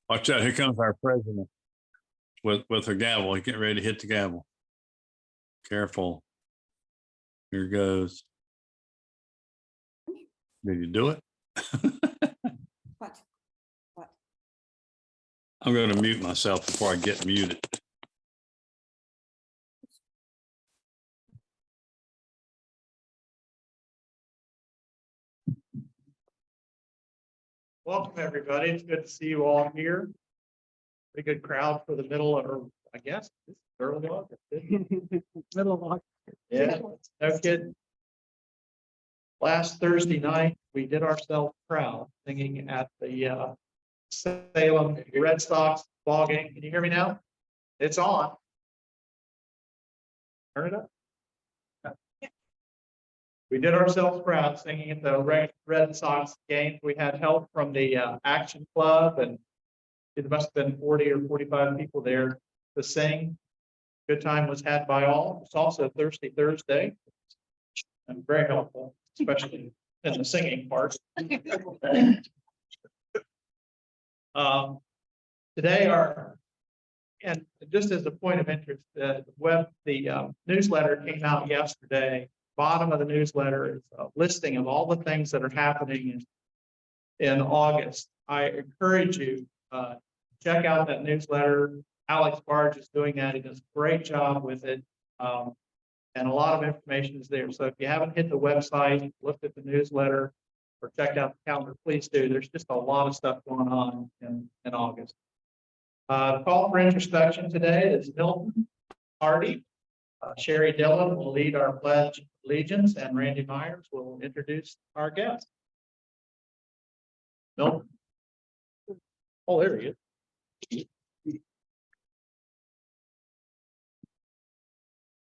Watch out, here comes our president with a gavel. He's getting ready to hit the gavel. Careful. Here goes. Did you do it? What? What? I'm going to mute myself before I get muted. Welcome, everybody. It's good to see you all here. Pretty good crowd for the middle of, I guess, this is early August. Middle of August. Yeah, no kidding. Last Thursday night, we did ourselves proud singing at the Salem Red Sox ball game. Can you hear me now? It's on. Turn it up. We did ourselves proud singing at the Red Sox game. We had help from the Action Club, and it must have been 40 or 45 people there to sing. Good time was had by all. It's also Thirsty Thursday, and very helpful, especially in the singing part. Today, and just as a point of interest, the newsletter came out yesterday. Bottom of the newsletter is a listing of all the things that are happening in August. I encourage you, check out that newsletter. Alex Barge is doing that. He does a great job with it. And a lot of information is there. So if you haven't hit the website, looked at the newsletter, or checked out the calendar, please do. There's just a lot of stuff going on in August. The call for introspection today is Milton Hardy. Sherry Dillon will lead our pledge of allegiance, and Randy Myers will introduce our guest. Milton. Oh, there he is.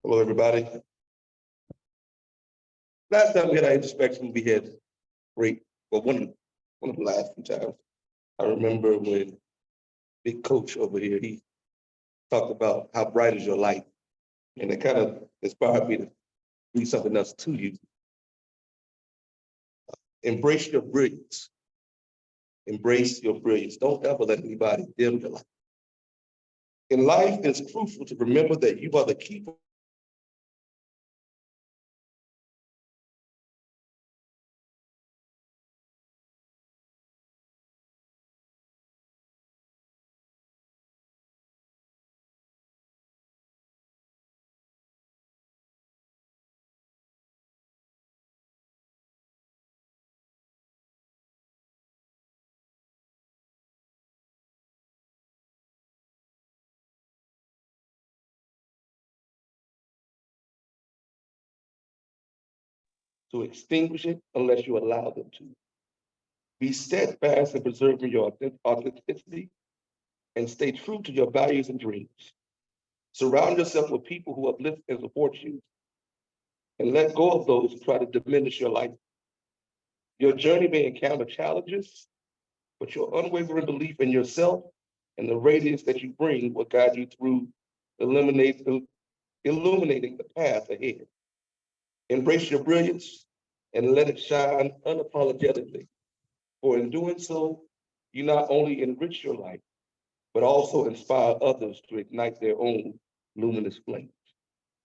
Hello, everybody. Last time we had our introspection, we had great, well, one of the last few times. I remember when big coach over here, he talked about how bright is your light. And it kind of inspired me to read something else to you. Embrace your brilliance. Embrace your brilliance. Don't ever let anybody dim your light. In life, it's crucial to remember that you are the keeper to extinguish it unless you allow them to. Be steadfast in preserving your authenticity and stay true to your values and dreams. Surround yourself with people who uplift and support you, and let go of those who try to diminish your life. Your journey may encounter challenges, but your unwavering belief in yourself and the radiance that you bring will guide you through illuminating the path ahead. Embrace your brilliance and let it shine unapologetically. For in doing so, you not only enrich your life, but also inspire others to ignite their own luminous flames.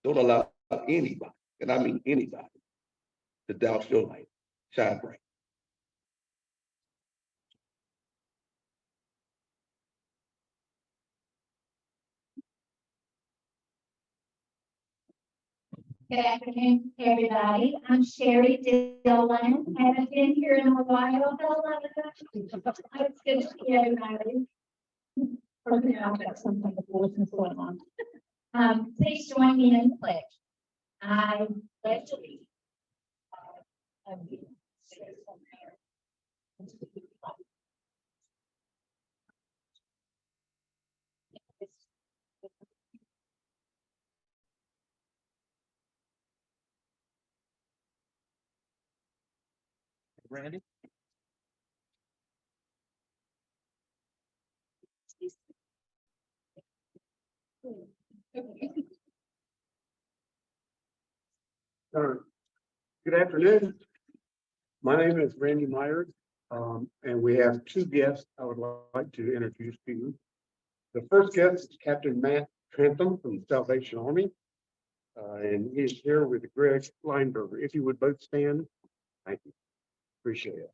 Don't allow anybody, and I mean anybody, to doubt your light. Shine bright. Good afternoon, everybody. I'm Sherry Dillon. Haven't been here in a while. Hello. It's good to see everybody. I've got something going on. Please join me in the pledge. I pledge allegiance. Randy. Good afternoon. My name is Randy Myers. And we have two guests I would like to introduce to you. The first guest is Captain Matt Trentham from the Salvation Army. And he is here with Greg Lineberger. If you would both stand, thank you. Appreciate it.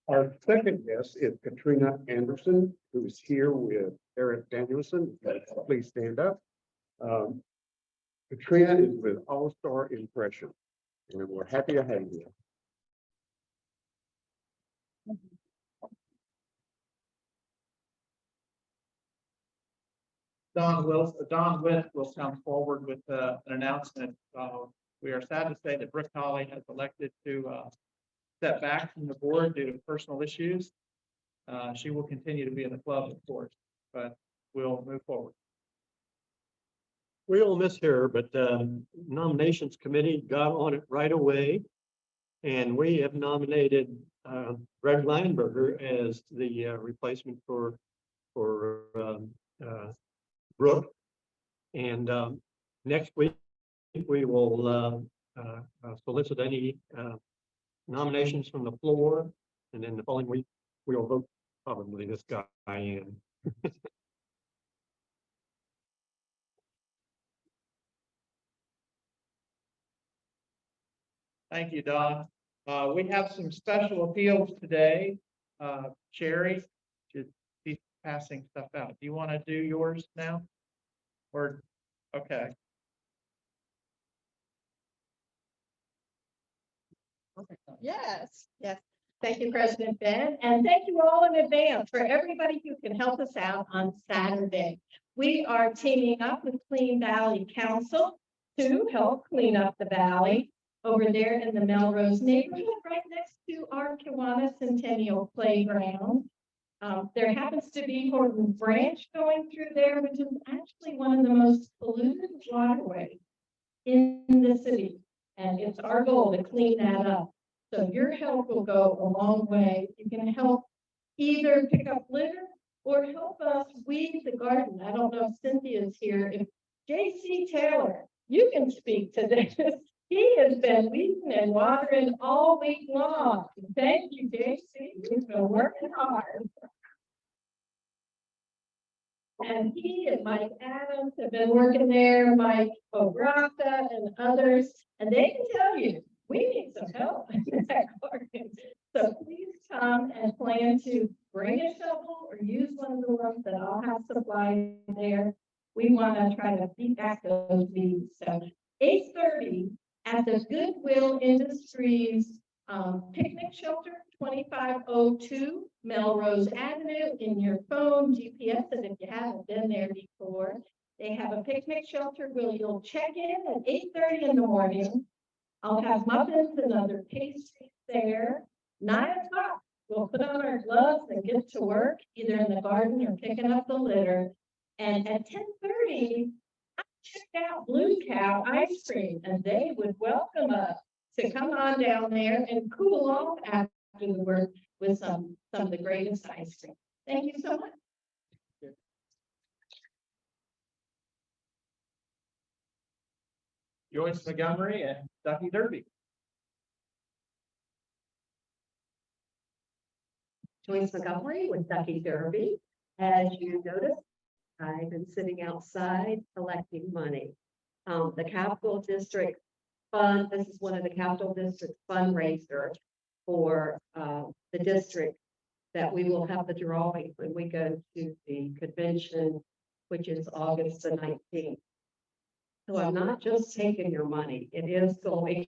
Our second guest is Katrina Anderson, who is here with Eric Danielson. Please stand up. Katrina is with All Star Impression, and we're happy to have you. Don Witt will come forward with an announcement. We are sad to say that Brooke Holly has elected to step back from the board due to personal issues. She will continue to be in the club, of course, but we'll move forward. We will miss her, but nominations committee got on it right away. And we have nominated Greg Lineberger as the replacement for Brooke. And next week, we will solicit any nominations from the floor. And then the following week, we will vote probably this guy in. Thank you, Don. We have some special appeals today. Sherry should be passing stuff out. Do you want to do yours now? Or, okay. Yes, yes. Thank you, President Ben, and thank you all in advance for everybody who can help us out on Saturday. We are teaming up with Clean Valley Council to help clean up the valley over there in the Melrose neighborhood, right next to our Kiwanis Centennial Playground. There happens to be Horton Branch going through there, which is actually one of the most polluted waterways in the city. And it's our goal to clean that up. So your help will go a long way. You can help either pick up litter or help us weed the garden. I don't know if Cynthia's here. If J.C. Taylor, you can speak to this. He has been weeding and watering all week long. Thank you, J.C. He's been working hard. And he and Mike Adams have been working there, Mike O'Brata and others, and they can tell you, we need some help in that garden. So please come and plan to bring a shovel or use one of the ones that I'll have supplied there. We want to try to beat back those weeds. So 8:30 at the Goodwill Industries picnic shelter, 2502 Melrose Avenue. In your phone, GPS it if you haven't been there before. They have a picnic shelter where you'll check in at 8:30 in the morning. I'll have muffins and other pastries there. 9 o'clock, we'll put on our gloves and get to work, either in the garden or picking up the litter. And at 10:30, I checked out Blue Cow Ice Cream, and they would welcome us to come on down there and cool off after the work with some of the greatest ice cream. Thank you so much. Joyce Montgomery and Ducky Derby. Joyce Montgomery with Ducky Derby. As you noticed, I've been sitting outside collecting money. The Capital District Fund, this is one of the Capital District fundraisers for the district that we will have the drawing when we go to the convention, which is August the 19th. So I'm not just taking your money, it is going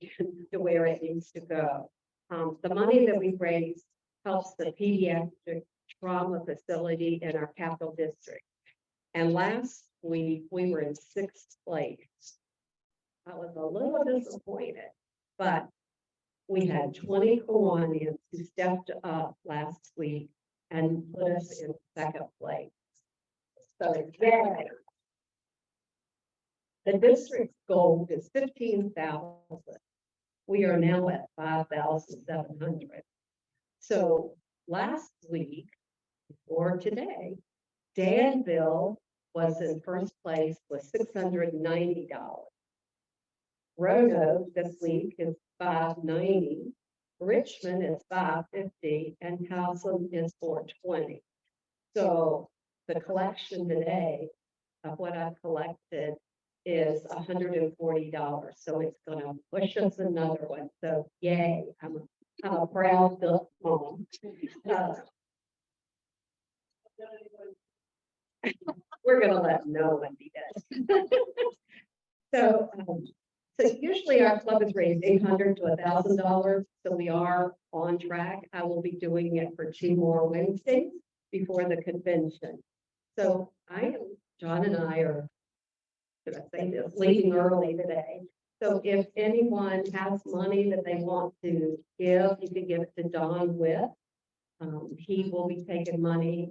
to where it needs to go. The money that we raise helps the pediatric trauma facility in our capital district. And last week we were in 6th place. I was a little disappointed, but we had 20 Kiwanis who stepped up last week and put us in 2nd place. So yeah. The district's goal is 15,000. We are now at 5,700. So last week, or today, Danville was in 1st place with $690. Roanoke this week is $5.90. Richmond is $5.50 and Towson is $4.20. So the collection today of what I've collected is $140. So it's gonna push us another one. So yay, I'm a proud mom. We're gonna let no one be that. So, so usually our club is raised $800 to $1,000, so we are on track. I will be doing it for 2 more Wednesdays before the convention. So John and I are, should I say this, leaving early today. So if anyone has money that they want to give, you can give it to Don with. He will be taking money.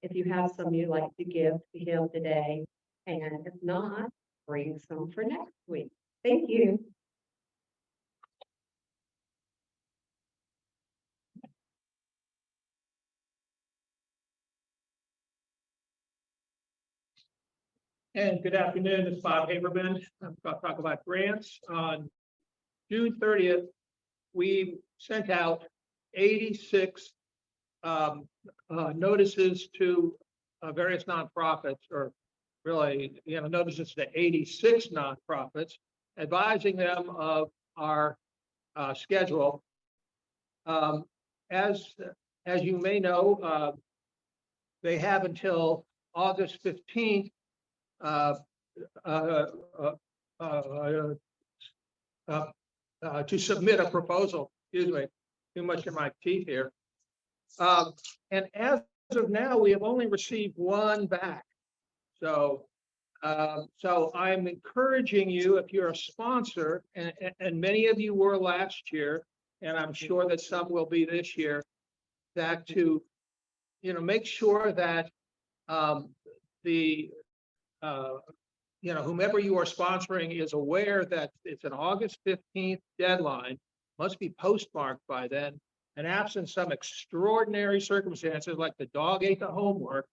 If you have some you'd like to give to him today, and if not, bring some for next week. Thank you. And good afternoon, it's Bob Haberman. I'm going to talk about grants. On June 30th, we sent out 86 notices to various nonprofits, or really, notices to 86 nonprofits, advising them of our schedule. As you may know, they have until August 15th to submit a proposal. Excuse me, too much in my teeth here. And as of now, we have only received 1 back. So, so I'm encouraging you, if you're a sponsor, and many of you were last year, and I'm sure that some will be this year, that to, make sure that whomever you are sponsoring is aware that it's an August 15th deadline, must be postmarked by then, and absent some extraordinary circumstances like the dog ate the homework,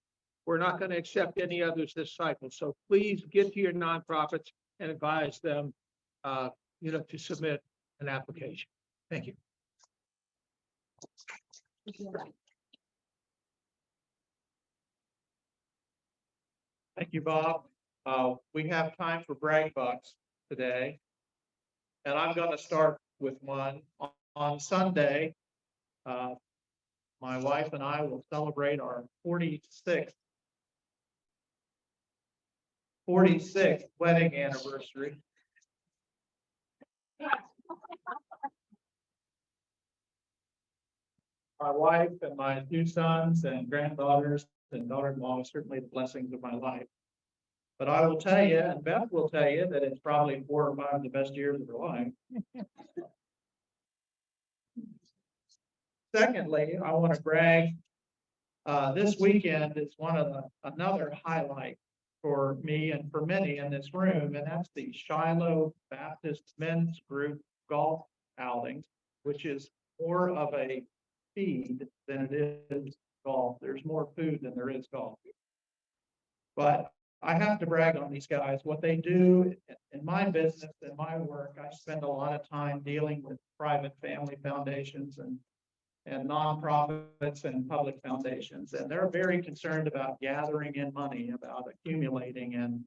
we're not going to accept any others this cycle. So please get to your nonprofits and advise them, to submit an application. Thank you. Thank you, Bob. We have time for brag bucks today. And I'm going to start with one. On Sunday, my wife and I will celebrate our 46th wedding anniversary. My wife and my 2 sons and granddaughters and daughter-in-law are certainly the blessings of my life. But I will tell you, and Beth will tell you, that it's probably 4 or 5 of the best years of her life. Secondly, I want to brag. This weekend is another highlight for me and for many in this room, and that's the Shiloh Baptist Men's Group golf outing, which is more of a feed than it is golf. There's more food than there is golf. But I have to brag on these guys. What they do in my business, in my work, I spend a lot of time dealing with private family foundations and nonprofits and public foundations. And they're very concerned about gathering in money, about accumulating. And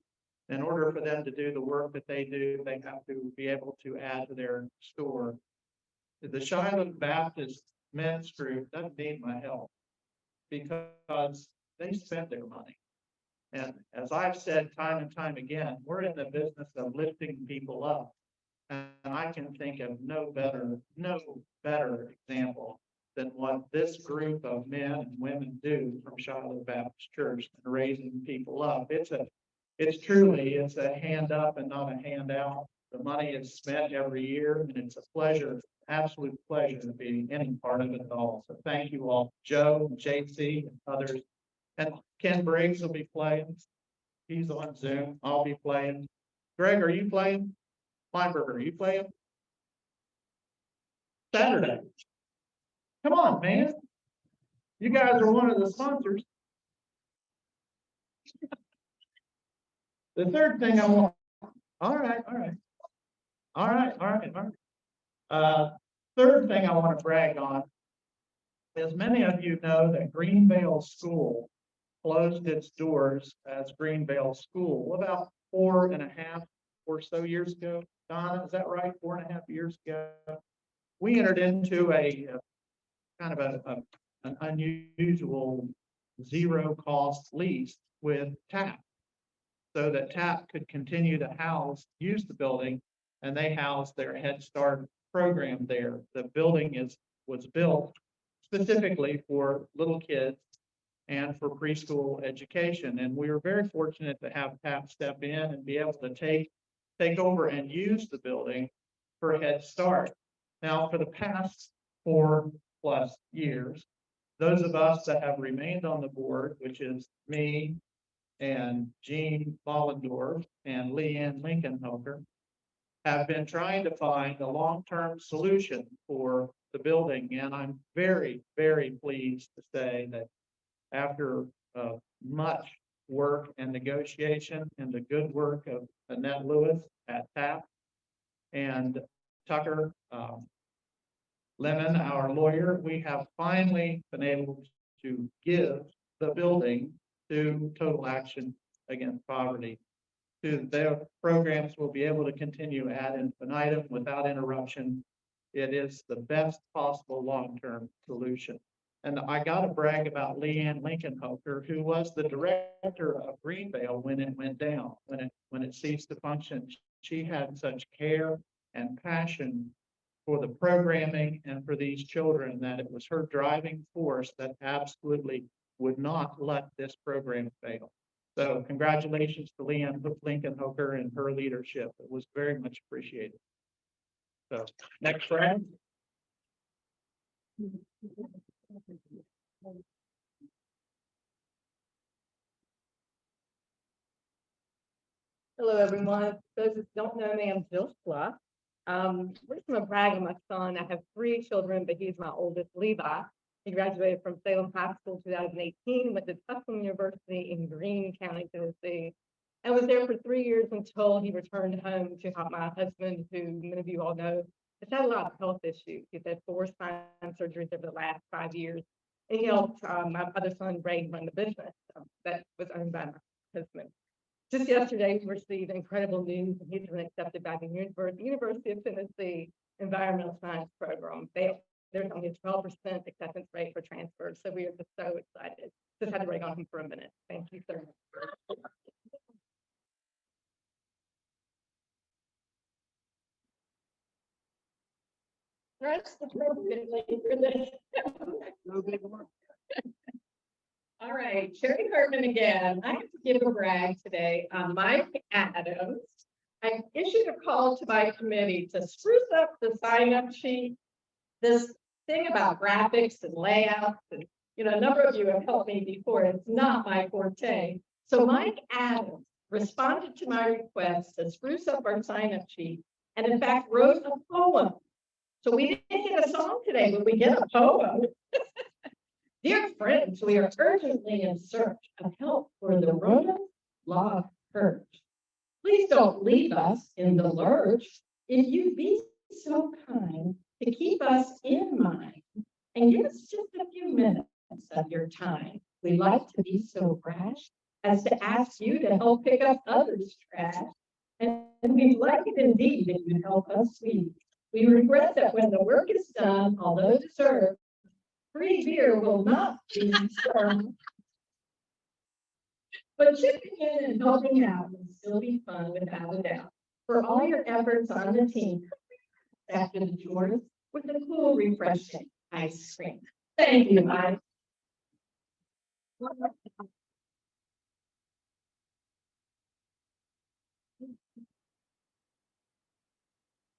in order for them to do the work that they do, they have to be able to add to their store. The Shiloh Baptist Men's Group doesn't need my help because they spend their money. And as I've said time and time again, we're in the business of lifting people up. And I can think of no better example than what this group of men and women do from Shiloh Baptist Church and raising people up. It's truly a hand up and not a handout. The money is spent every year, and it's a pleasure, absolute pleasure to be any part of it at all. So thank you all, Joe, JC, and others. And Ken Briggs will be playing. He's on Zoom. I'll be playing. Greg, are you playing? Feinberger, are you playing? Saturday. Come on, man. You guys are one of the sponsors. The third thing I want. All right. All right, all right, all right. Third thing I want to brag on. As many of you know, that Greenvale School closed its doors as Greenvale School about 4.5 or so years ago. Donna, is that right? 4.5 years ago. We entered into a kind of an unusual zero cost lease with TAP, so that TAP could continue to use the building, and they house their Head Start program there. The building was built specifically for little kids and for preschool education. And we were very fortunate to have TAP step in and be able to take over and use the building for Head Start. Now, for the past 4+ years, those of us that have remained on the board, which is me and Jean Bollendorf and Leanne Lincolnhofer, have been trying to find a long-term solution for the building. And I'm very, very pleased to say that after much work and negotiation and the good work of Annette Lewis at TAP and Tucker Lemon, our lawyer, we have finally been able to give the building to Total Action Against Poverty. To their programs will be able to continue ad infinitum without interruption. It is the best possible long-term solution. And I got to brag about Leanne Lincolnhofer, who was the director of Greenvale when it went down, when it ceased to function. She had such care and passion for the programming and for these children that it was her driving force that absolutely would not let this program fail. So congratulations to Leanne Lincolnhofer and her leadership. It was very much appreciated. So next friend. Hello, everyone. Those who don't know me, I'm Jill Schluff. We're gonna brag on my son. I have 3 children, but he's my oldest, Levi. He graduated from Salem High School 2018, went to Tufts University in Greene County, Tennessee, and was there for 3 years until he returned home to help my husband, who many of you all know, has had a lot of health issues. He's had 4 spine surgeries over the last 5 years. And he helped my other son, Ray, run the business that was owned by my husband. Just yesterday, we received incredible news. He's been accepted by the University of Tennessee Environmental Science Program. There's only a 12% acceptance rate for transfer, so we are just so excited. Just had to break on him for a minute. Thank you, sir. That's the appropriate link for this. All right, Sherry Hartman again. I have to give a brag today on Mike Adams. I issued a call to my committee to spruce up the sign-up sheet. This thing about graphics and layouts, and a number of you have helped me before. It's not my forte. So Mike Adams responded to my request to spruce up our sign-up sheet, and in fact wrote a poem. So we didn't get a song today, but we get a poem. Dear friends, we are urgently in search of help for the Roanoke log purge. Please don't leave us in the lurch. If you be so kind to keep us in mind and give us just a few minutes of your time. We'd like to be so brash as to ask you to help pick up others' trash. And we'd like it indeed if you help us sweep. We regret that when the work is done, although deserved, free beer will not be served. But chipping in and helping out will still be fun without a doubt. For all your efforts on the team, after the chores with a cool, refreshing ice cream. Thank you, Mike.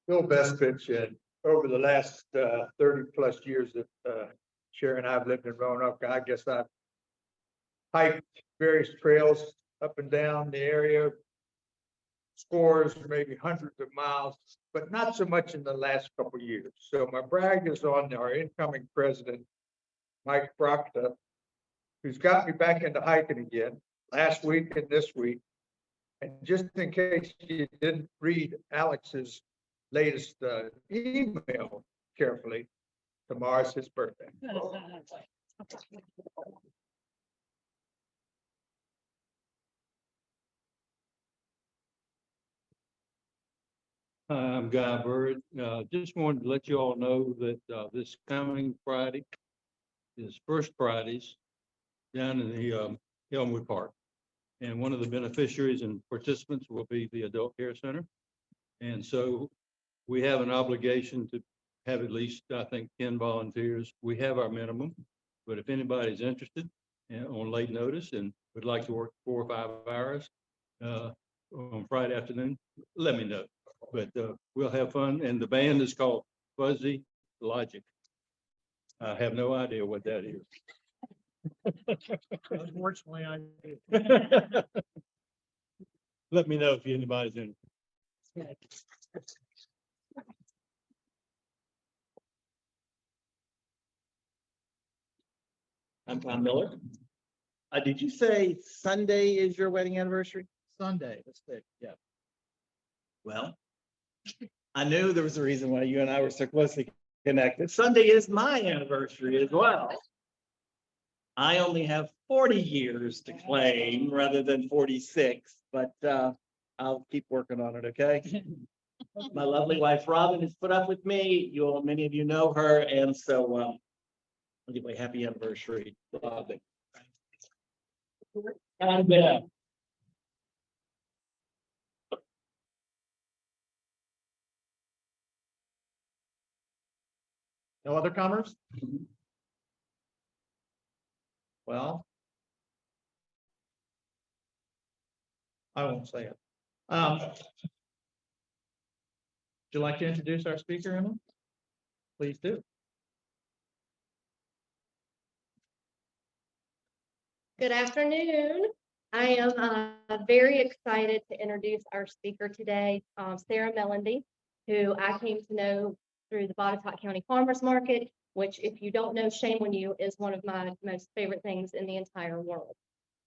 Bill Bestfitch, and over the last 30+ years that Sherry and I have lived in Roanoke, I guess I've hiked various trails up and down the area, scores, maybe hundreds of miles, but not so much in the last couple of years. So my brag is on our incoming president, Mike Proctor, who's got me back into hiking again last week and this week. And just in case you didn't read Alex's latest email carefully. Tomorrow's his birthday. Hi, I'm Guy Bird. Just wanted to let you all know that this coming Friday is First Fridays down in the Elmwood Park. And one of the beneficiaries and participants will be the Adult Care Center. And so we have an obligation to have at least, I think, 10 volunteers. We have our minimum, but if anybody's interested on late notice and would like to work 4 or 5 hours on Friday afternoon, let me know. But we'll have fun. And the band is called Fuzzy Logic. I have no idea what that is. Unfortunately, I. Let me know if anybody's in. I'm Tom Miller. Did you say Sunday is your wedding anniversary? Sunday, that's it, yeah. Well, I knew there was a reason why you and I were so closely connected. Sunday is my anniversary as well. I only have 40 years to claim rather than 46, but I'll keep working on it, okay? My lovely wife, Robin, has put up with me. Many of you know her, and so anyway, happy anniversary, Robin. And No other comers? Well. I won't say it. Would you like to introduce our speaker, Emma? Please do. Good afternoon. I am very excited to introduce our speaker today, Sarah Mellendy, who I came to know through the Botetourt County Farmers Market, which, if you don't know, shame on you, is one of my most favorite things in the entire world.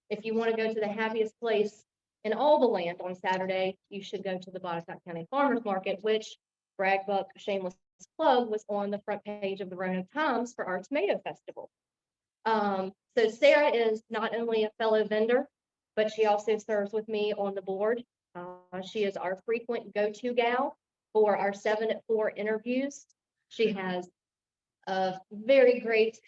If you want to go to the happiest place in all the land on Saturday, you should go to the Botetourt County Farmers Market, which, brag buck, shameless plug, was on the front page of the Roanoke Times for our tomato festival. So Sarah is not only a fellow vendor, but she also serves with me on the board. She is our frequent go-to gal for our 7 at 4 interviews. She has a very great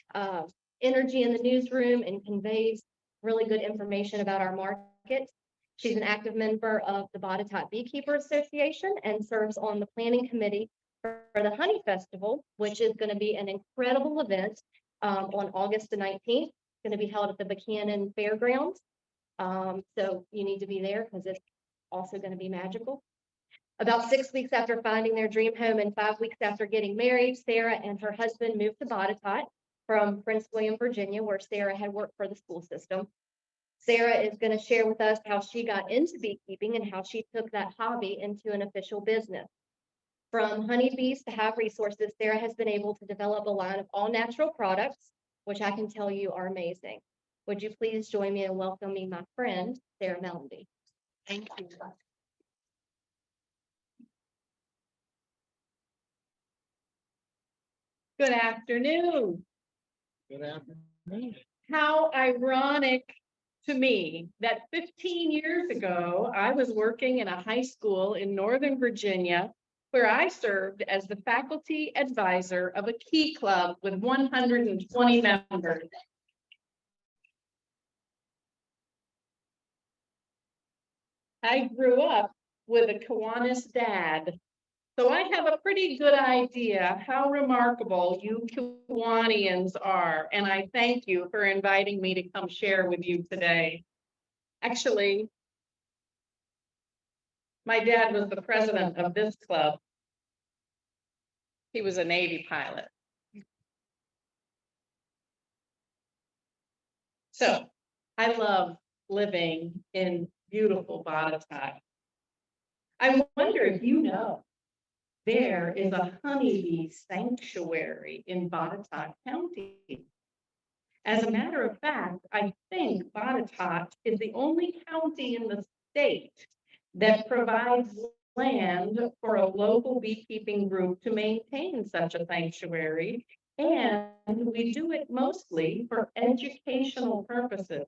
energy in the newsroom and conveys really good information about our market. She's an active member of the Botetourt Beekeeper Association and serves on the planning committee for the Honey Festival, which is going to be an incredible event on August the 19th. Going to be held at the Buchanan Fairgrounds. So you need to be there because it's also going to be magical. About 6 weeks after finding their dream home and 5 weeks after getting married, Sarah and her husband moved to Botetourt from Prince William, Virginia, where Sarah had worked for the school system. Sarah is going to share with us how she got into beekeeping and how she took that hobby into an official business. From honeybees to hive resources, Sarah has been able to develop a line of all natural products, which I can tell you are amazing. Would you please join me in welcoming my friend, Sarah Mellendy? Thank you. Good afternoon. Good afternoon. How ironic to me that 15 years ago, I was working in a high school in Northern Virginia, where I served as the faculty advisor of a key club with 120 members. I grew up with a Kiwanis dad, so I have a pretty good idea how remarkable you Kiwanians are, and I thank you for inviting me to come share with you today. Actually, my dad was the president of this club. He was a Navy pilot. So I love living in beautiful Botetourt. I wonder if you know there is a honeybee sanctuary in Botetourt County. As a matter of fact, I think Botetourt is the only county in the state that provides land for a local beekeeping group to maintain such a sanctuary, and we do it mostly for educational purposes.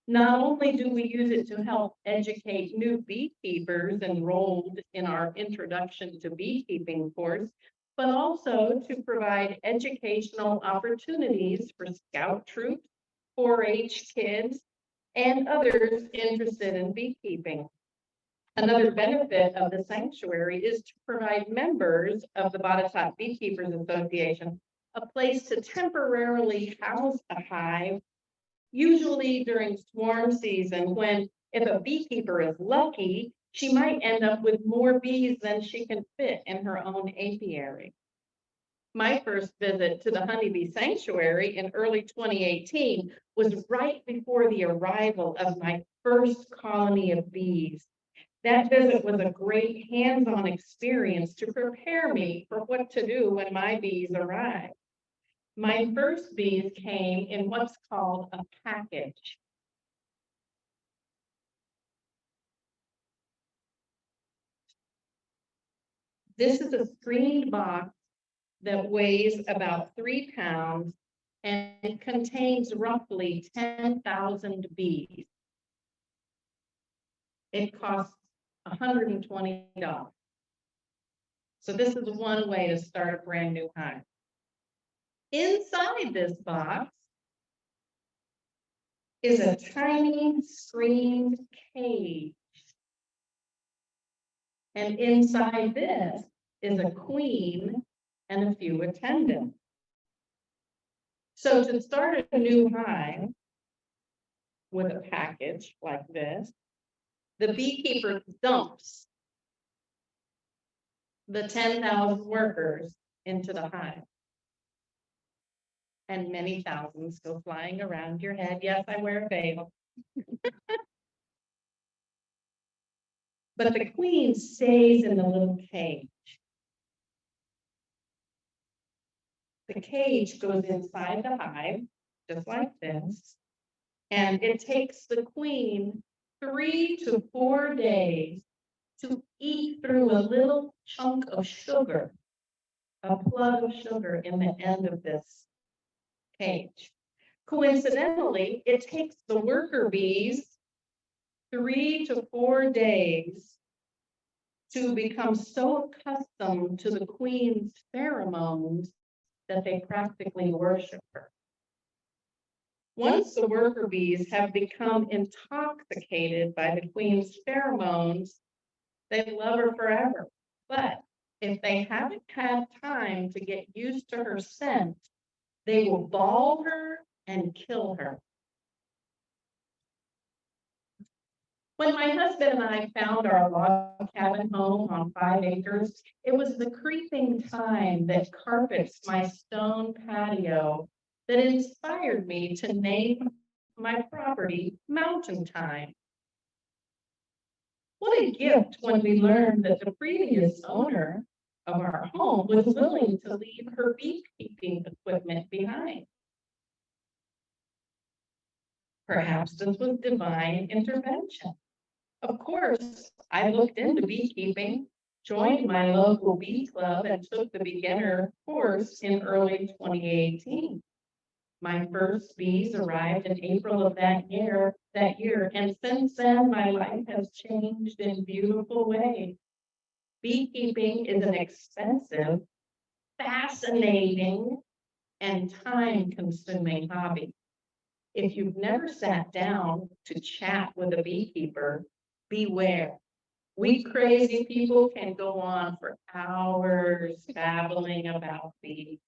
Not only do we use it to help educate new beekeepers enrolled in our Introduction to Beekeeping course, but also to provide educational opportunities for scout troops, 4-H kids, and others interested in beekeeping. Another benefit of the sanctuary is to provide members of the Botetourt Beekeepers Association a place to temporarily house a hive, usually during swarm season, when if a beekeeper is lucky, she might end up with more bees than she can fit in her own apiary. My first visit to the honeybee sanctuary in early 2018 was right before the arrival of my first colony of bees. That visit was a great hands-on experience to prepare me for what to do when my bees arrived. My first bees came in what's called a package. This is a screened box that weighs about 3 pounds and contains roughly 10,000 bees. It costs $120. So this is one way to start a brand new hive. Inside this box is a tiny screened cage. And inside this is a queen and a few attendants. So to start a new hive with a package like this, the beekeeper dumps the 10,000 workers into the hive. And many thousands go flying around your head. Yes, I wear a veil. But the queen stays in the little cage. The cage goes inside the hive, just like this, and it takes the queen 3 to 4 days to eat through a little chunk of sugar, a plug of sugar in the end of this cage. Coincidentally, it takes the worker bees 3 to 4 days to become so accustomed to the queen's pheromones that they practically worship her. Once the worker bees have become intoxicated by the queen's pheromones, they love her forever. But if they haven't had time to get used to her scent, they will ball her and kill her. When my husband and I found our log cabin home on 5 acres, it was the creeping thyme that carpets my stone patio that inspired me to name my property Mountain Thyme. What a gift when we learned that the previous owner of our home was willing to leave her beekeeping equipment behind. Perhaps this was divine intervention. Of course, I looked into beekeeping, joined my local bee club, and took the beginner course in early 2018. My first bees arrived in April of that year, and since then, my life has changed in beautiful ways. Beekeeping is an expensive, fascinating, and time-consuming hobby. If you've never sat down to chat with a beekeeper, beware. We crazy people can go on for hours babbling about bees.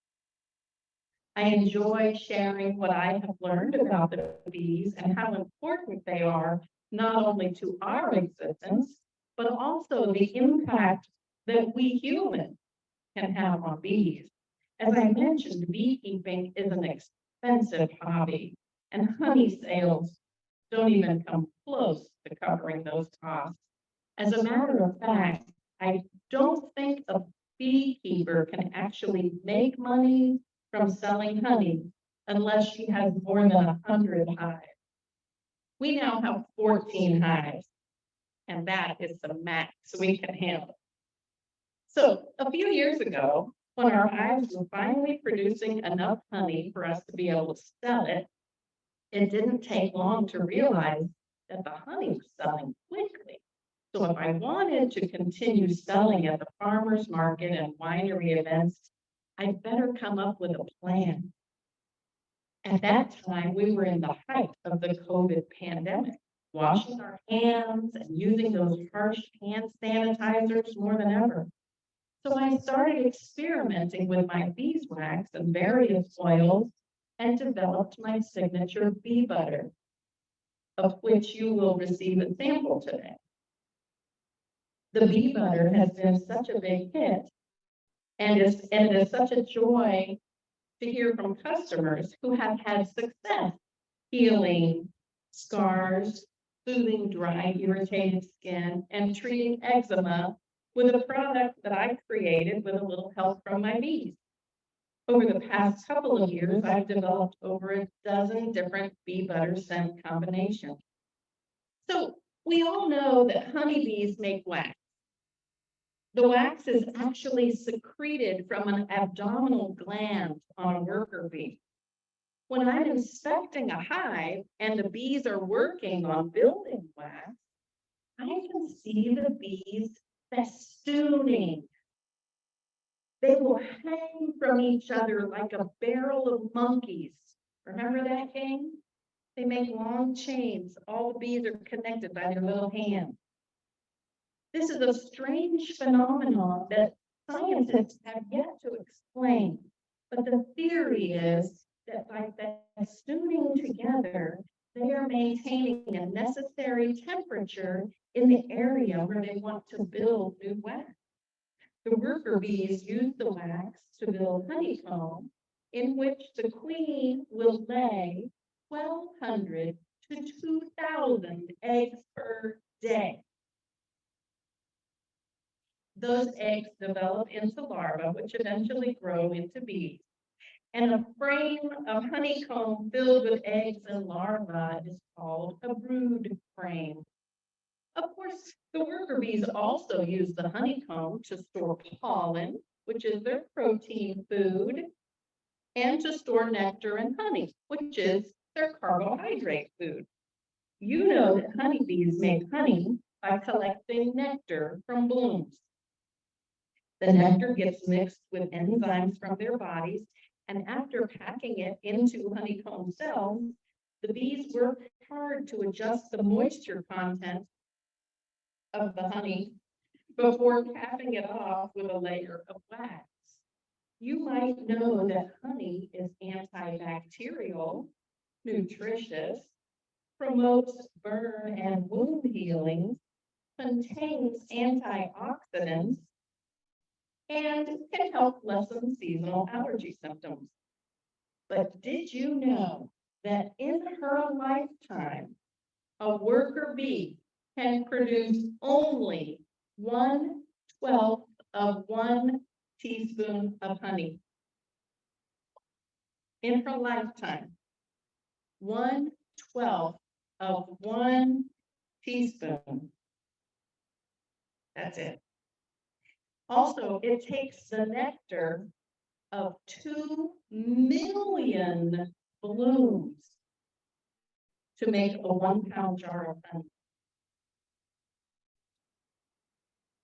I enjoy sharing what I have learned about the bees and how important they are, not only to our existence, but also the impact that we humans can have on bees. As I mentioned, beekeeping is an expensive hobby, and honey sales don't even come close to covering those costs. As a matter of fact, I don't think a beekeeper can actually make money from selling honey unless she has more than 100 hives. We now have 14 hives. And that is the max we can handle. So a few years ago, when our hives were finally producing enough honey for us to be able to sell it, it didn't take long to realize that the honey was selling quickly. So if I wanted to continue selling at the farmers market and winery events, I'd better come up with a plan. At that time, we were in the height of the COVID pandemic, washing our hands and using those harsh hand sanitizers more than ever. So I started experimenting with my beeswax and various oils and developed my signature bee butter, of which you will receive a sample today. The bee butter has been such a big hit and is such a joy to hear from customers who have had success healing scars, soothing dry, irritated skin, and treating eczema with a product that I created with a little help from my bees. Over the past couple of years, I've developed over a dozen different bee butter scent combinations. So we all know that honeybees make wax. The wax is actually secreted from an abdominal gland on a worker bee. When I'm inspecting a hive and the bees are working on building wax, I can see the bees festooning. They will hang from each other like a barrel of monkeys. Remember that game? They make long chains. All the bees are connected by their little hands. This is a strange phenomenon that scientists have yet to explain. But the theory is that by festooning together, they are maintaining a necessary temperature in the area where they want to build new wax. The worker bees use the wax to build honeycomb, in which the queen will lay 1,200 to 2,000 eggs per day. Those eggs develop into larvae, which eventually grow into bees. And a frame of honeycomb filled with eggs and larvae is called a brood frame. Of course, the worker bees also use the honeycomb to store pollen, which is their protein food, and to store nectar and honey, which is their carbohydrate food. You know that honeybees make honey by collecting nectar from blooms. The nectar gets mixed with enzymes from their bodies, and after packing it into honeycomb cells, the bees work hard to adjust the moisture content of the honey before capping it off with a layer of wax. You might know that honey is antibacterial, nutritious, promotes burn and wound healing, contains antioxidants, and can help lessen seasonal allergy symptoms. But did you know that in her lifetime, a worker bee can produce only 1/12 of 1 teaspoon of honey? In her lifetime, 1/12 of 1 teaspoon. That's it. Also, it takes the nectar of 2 million blooms to make a 1-pound jar of honey.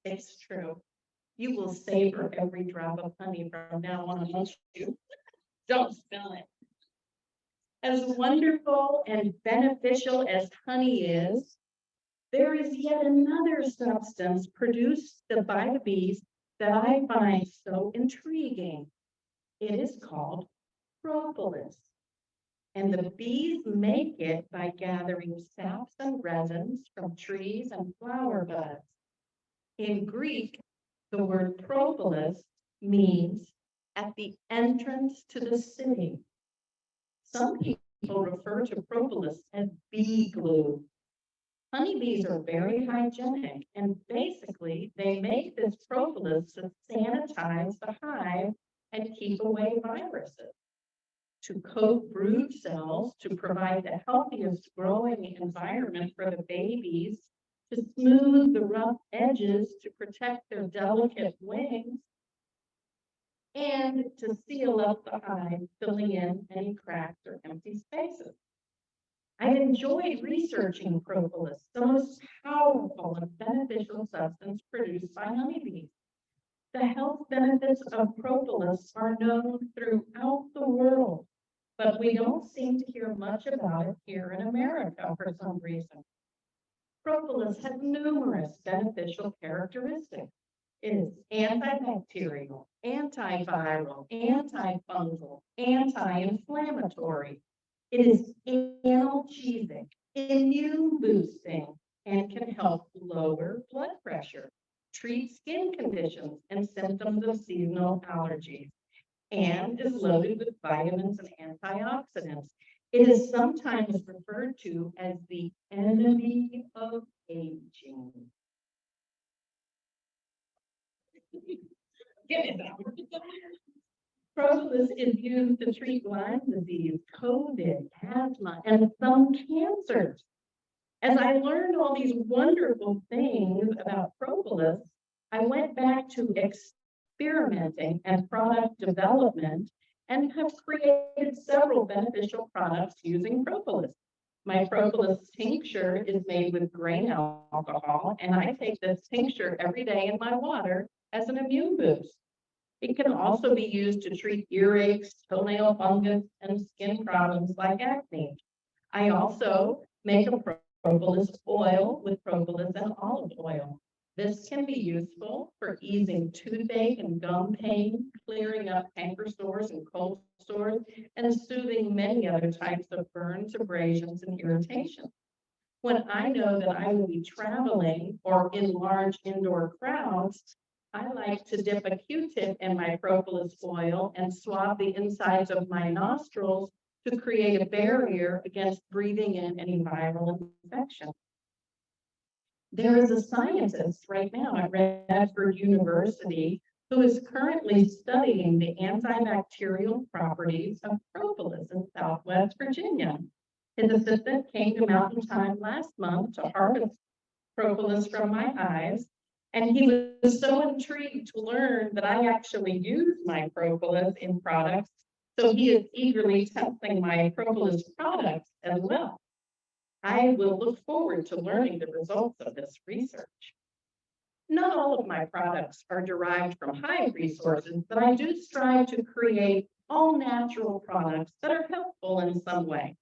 It's true. You will savor every drop of honey from now on amongst you. Don't spill it. As wonderful and beneficial as honey is, there is yet another substance produced by the bees that I find so intriguing. It is called propolis. And the bees make it by gathering saps and resins from trees and flower buds. In Greek, the word propolis means at the entrance to the city. Some people refer to propolis as bee glue. Honeybees are very hygienic, and basically they make this propolis to sanitize the hive and keep away viruses, to coat brood cells to provide the healthiest growing environment for the babies to smooth the rough edges to protect their delicate wings, and to seal up the hive, filling in any cracks or empty spaces. I enjoyed researching propolis, the most powerful and beneficial substance produced by honeybees. The health benefits of propolis are known throughout the world, but we don't seem to hear much about it here in America for some reason. Propolis has numerous beneficial characteristics. It is antibacterial, antiviral, antifungal, anti-inflammatory. It is analgesic, immune boosting, and can help lower blood pressure, treat skin conditions and symptoms of seasonal allergies, and is loaded with vitamins and antioxidants. It is sometimes referred to as the enemy of aging. Give me that. Propolis is used to treat Lyme disease, COVID, asthma, and some cancers. As I learned all these wonderful things about propolis, I went back to experimenting and product development and have created several beneficial products using propolis. My propolis tincture is made with grain alcohol, and I take this tincture every day in my water as an immune boost. It can also be used to treat earaches, toenail fungus, and skin problems like acne. I also make a propolis oil with propolis and olive oil. This can be useful for easing toothache and gum pain, clearing up canker sores and cold sores, and soothing many other types of burns, abrasions, and irritations. When I know that I will be traveling or in large indoor crowds, I like to dip a Q-tip in my propolis oil and swab the insides of my nostrils to create a barrier against breathing in any viral infection. There is a scientist right now at Radford University who is currently studying the antibacterial properties of propolis in Southwest Virginia. His assistant came to Mountain Time last month to harvest propolis from my hives, and he was so intrigued to learn that I actually use my propolis in products, so he is eagerly testing my propolis products as well. I will look forward to learning the results of this research. Not all of my products are derived from hive resources, but I do strive to create all natural products that are helpful in some way.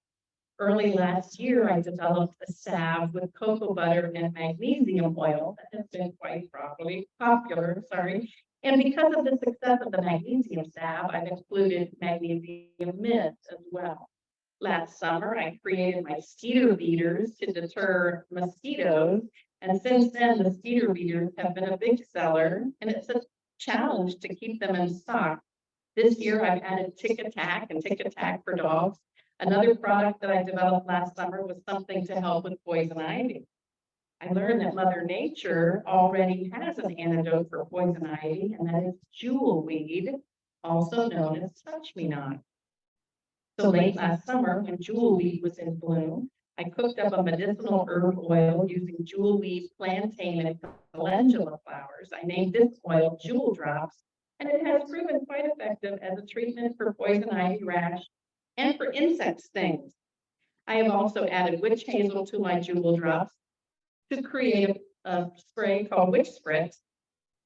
Early last year, I developed a salve with cocoa butter and magnesium oil that has been quite popular. And because of the success of the magnesium salve, I've included magnesium mist as well. Last summer, I created mosquito beaters to deter mosquitoes, and since then, the mosquito beaters have been a big seller, and it's a challenge to keep them in stock. This year, I've added Tick Attack and Tick Attack for dogs. Another product that I developed last summer was something to help with poison ivy. I learned that Mother Nature already has an antidote for poison ivy, and that is jewelweed, also known as touch-me-not. So late last summer, when jewelweed was in bloom, I cooked up a medicinal herb oil using jewelweed, plantain, and calendula flowers. I named this oil Jewel Drops, and it has proven quite effective as a treatment for poison ivy rash and for insect stings. I have also added witch hazel to my Jewel Drops to create a spray called Witch Spritz.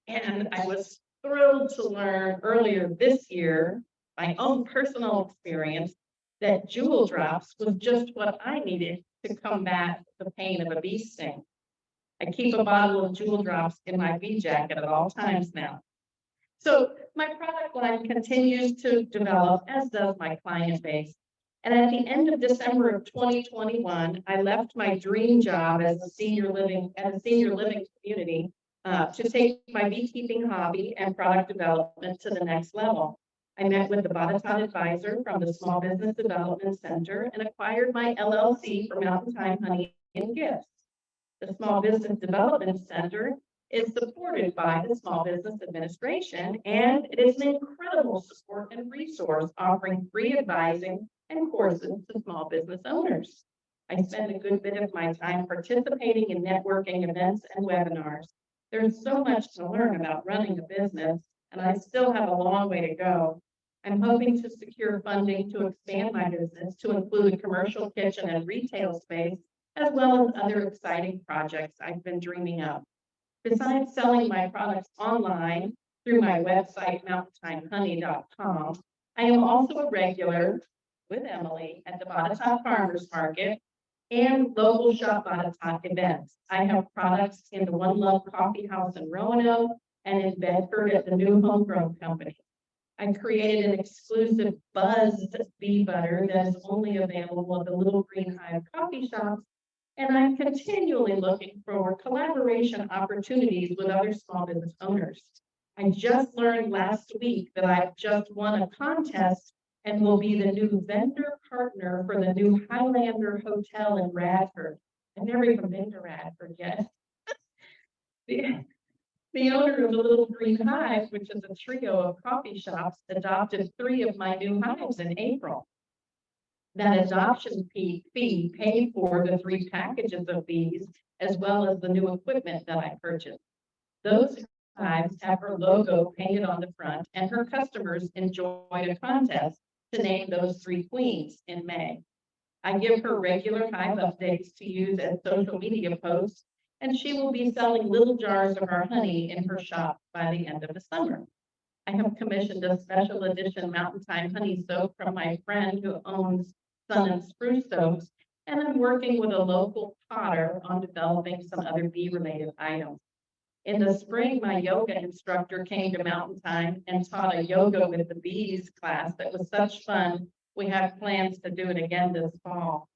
And I was thrilled to learn earlier this year, my own personal experience, that Jewel Drops was just what I needed to combat the pain of a bee sting. I keep a bottle of Jewel Drops in my bee jacket at all times now. So my product line continues to develop, as does my client base. And at the end of December of 2021, I left my dream job as a senior living community to take my beekeeping hobby and product development to the next level. I met with the Botetourt advisor from the Small Business Development Center and acquired my LLC for Mountain Time Honey and Gifts. The Small Business Development Center is supported by the Small Business Administration, and it is an incredible support and resource offering free advising and courses to small business owners. I spend a good bit of my time participating in networking events and webinars. There's so much to learn about running a business, and I still have a long way to go. I'm hoping to secure funding to expand my business to include a commercial kitchen and retail space, as well as other exciting projects I've been dreaming of. Besides selling my products online through my website, mountaintimehoney.com, I am also a regular with Emily at the Botetourt Farmers Market and local Shop Botetourt events. I have products in the One Love Coffee House in Roanoke and in Bedford at the New Homegrown Company. I created an exclusive buzzed bee butter that is only available at the Little Green Hive coffee shops, and I'm continually looking for collaboration opportunities with other small business owners. I just learned last week that I've just won a contest and will be the new vendor partner for the new Highlander Hotel in Radford. I've never even been to Radford yet. The owner of the Little Green Hive, which is a trio of coffee shops, adopted 3 of my new hives in April. That adoption fee paid for the 3 packages of bees, as well as the new equipment that I purchased. Those hives have her logo painted on the front, and her customers enjoyed a contest to name those 3 queens in May. I give her regular hive updates to use as social media posts, and she will be selling little jars of our honey in her shop by the end of the summer. I have commissioned a special edition Mountain Thyme honey soap from my friend who owns Sun and Spruce Soaps, and I'm working with a local potter on developing some other bee-related items. In the spring, my yoga instructor came to Mountain Thyme and taught a yoga with the bees class that was such fun. We have plans to do it again this fall.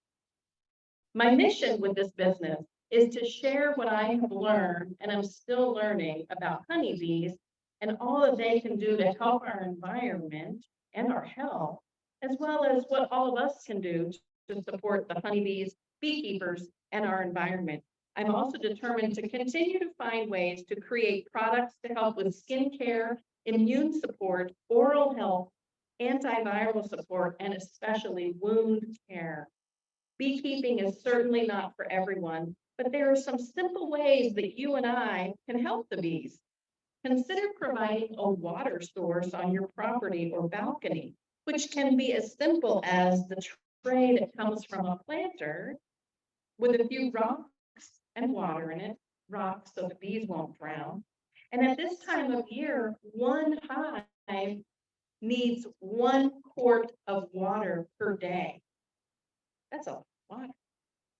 My mission with this business is to share what I have learned and I'm still learning about honeybees and all that they can do to help our environment and our health, as well as what all of us can do to support the honeybees, beekeepers, and our environment. I'm also determined to continue to find ways to create products to help with skincare, immune support, oral health, antiviral support, and especially wound care. Beekeeping is certainly not for everyone, but there are some simple ways that you and I can help the bees. Consider providing a water source on your property or balcony, which can be as simple as the tray that comes from a planter with a few rocks and water in it, rocks so the bees won't drown. And at this time of year, one hive needs 1 quart of water per day. That's a lot.